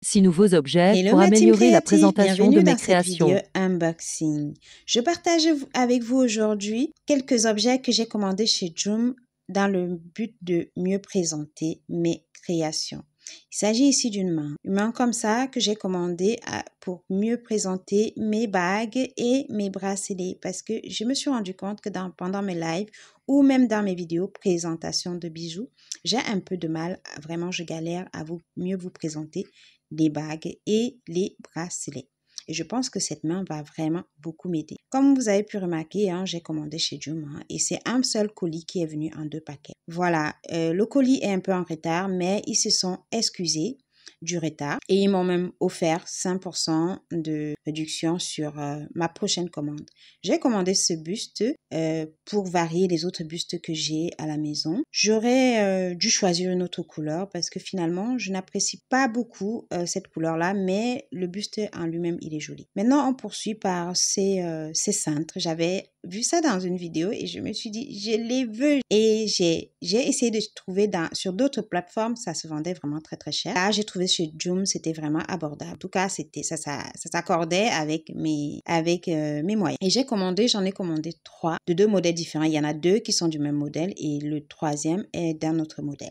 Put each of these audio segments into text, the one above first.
6 nouveaux objets Hello pour ma team améliorer la créative, présentation bienvenue de mes dans cette vidéo créations. unboxing. Je partage avec vous aujourd'hui quelques objets que j'ai commandés chez Joom dans le but de mieux présenter mes créations. Il s'agit ici d'une main comme ça que j'ai commandée pour mieux présenter mes bagues et mes bracelets parce que je me suis rendu compte que pendant mes lives ou même dans mes vidéos présentation de bijoux, j'ai un peu de mal, vraiment je galère à mieux vous présenter les bagues et les bracelets. Et je pense que cette main va vraiment beaucoup m'aider. Comme vous avez pu remarquer, j'ai commandé chez Joom et c'est un seul colis qui est venu en 2 paquets. Voilà, le colis est un peu en retard, mais ils se sont excusés du retard et ils m'ont même offert 5% de réduction sur ma prochaine commande. J'ai commandé ce buste pour varier les autres bustes que j'ai à la maison. J'aurais dû choisir une autre couleur parce que finalement je n'apprécie pas beaucoup cette couleur là, mais le buste en lui-même il est joli. Maintenant on poursuit par ces cintres. J'avais vu ça dans une vidéo et je me suis dit je les veux et j'ai essayé de trouver sur d'autres plateformes, ça se vendait vraiment très très cher. Là j'ai trouvé chez Joom, c'était vraiment abordable. En tout cas ça s'accordait avec mes moyens. Et j'en ai commandé 3 de 2 modèles différents. Il y en a 2 qui sont du même modèle et le 3e est d'un autre modèle.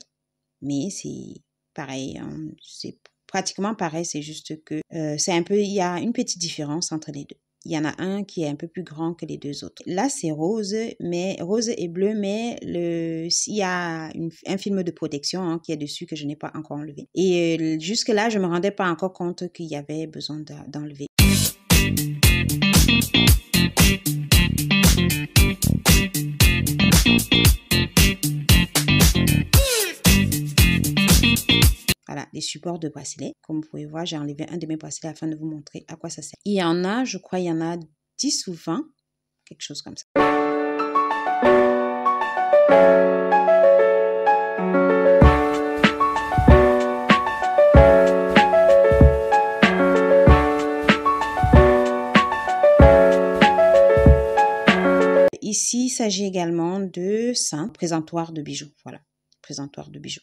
Mais c'est pareil, c'est pratiquement pareil, c'est juste que il y a une petite différence entre les deux. Il y en a un qui est un peu plus grand que les 2 autres. Là, c'est rose et bleu, mais il y a un film de protection qui est dessus que je n'ai pas encore enlevé. Et jusque-là, je ne me rendais pas encore compte qu'il y avait besoin d'enlever. Voilà, les supports de bracelets. Comme vous pouvez voir, j'ai enlevé un de mes bracelets afin de vous montrer à quoi ça sert. Il y en a, je crois, il y en a 10 ou 20, quelque chose comme ça. Ici, il s'agit également de cintres, présentoir de bijoux. Voilà, présentoir de bijoux.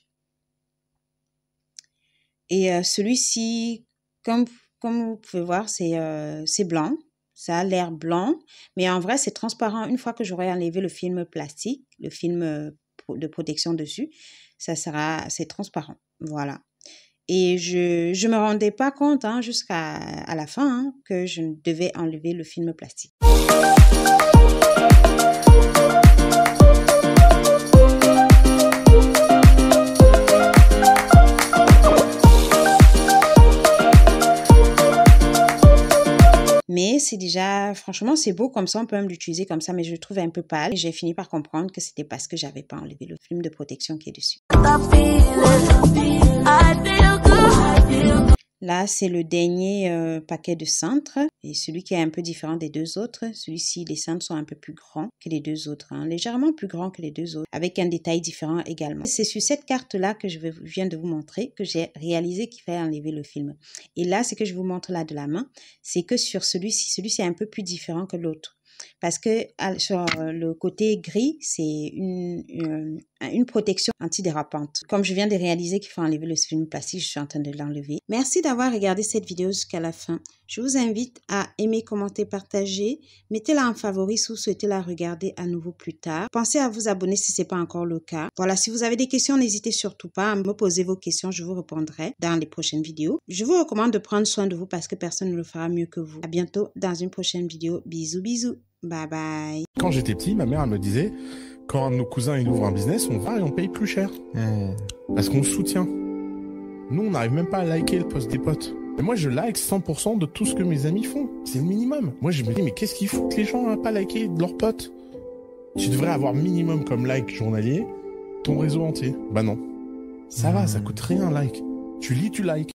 Et celui-ci, comme vous pouvez voir, c'est blanc. Ça a l'air blanc, mais en vrai, c'est transparent. Une fois que j'aurai enlevé le film plastique, le film de protection dessus, c'est transparent. Voilà. Et je me rendais pas compte jusqu'à la fin que je devais enlever le film plastique. Mais c'est déjà, franchement, c'est beau comme ça, on peut même l'utiliser comme ça, mais je le trouve un peu pâle. J'ai fini par comprendre que c'était parce que j'avais pas enlevé le film de protection qui est dessus. Là, c'est le dernier paquet de cintres et celui qui est un peu différent des 2 autres. Celui-ci, les cintres sont un peu plus grands que les 2 autres, légèrement plus grands que les 2 autres, avec un détail différent également. C'est sur cette carte-là que je viens de vous montrer que j'ai réalisé qu'il fallait enlever le film. Et là, ce que je vous montre là de la main, c'est que sur celui-ci est un peu plus différent que l'autre. Parce que sur le côté gris, c'est une protection antidérapante. Comme je viens de réaliser qu'il faut enlever le film plastique, je suis en train de l'enlever. Merci d'avoir regardé cette vidéo jusqu'à la fin. Je vous invite à aimer, commenter, partager. Mettez-la en favori si vous souhaitez la regarder à nouveau plus tard. Pensez à vous abonner si ce n'est pas encore le cas. Voilà, si vous avez des questions, n'hésitez surtout pas à me poser vos questions. Je vous répondrai dans les prochaines vidéos. Je vous recommande de prendre soin de vous parce que personne ne le fera mieux que vous. À bientôt dans une prochaine vidéo. Bisous, bisous. Bye bye. Quand j'étais petit, ma mère elle me disait, quand un de nos cousins il ouvre un business, on va et on paye plus cher. Parce qu'on le soutient. Nous, on n'arrive même pas à liker le post des potes. Et moi, je like 100% de tout ce que mes amis font. C'est le minimum. Moi, je me dis, mais qu'est-ce qu'ils foutent les gens à pas liker de leurs potes? Tu devrais avoir minimum comme like journalier ton réseau entier. Bah non. Ça va, ça coûte rien, like. Tu lis, tu likes.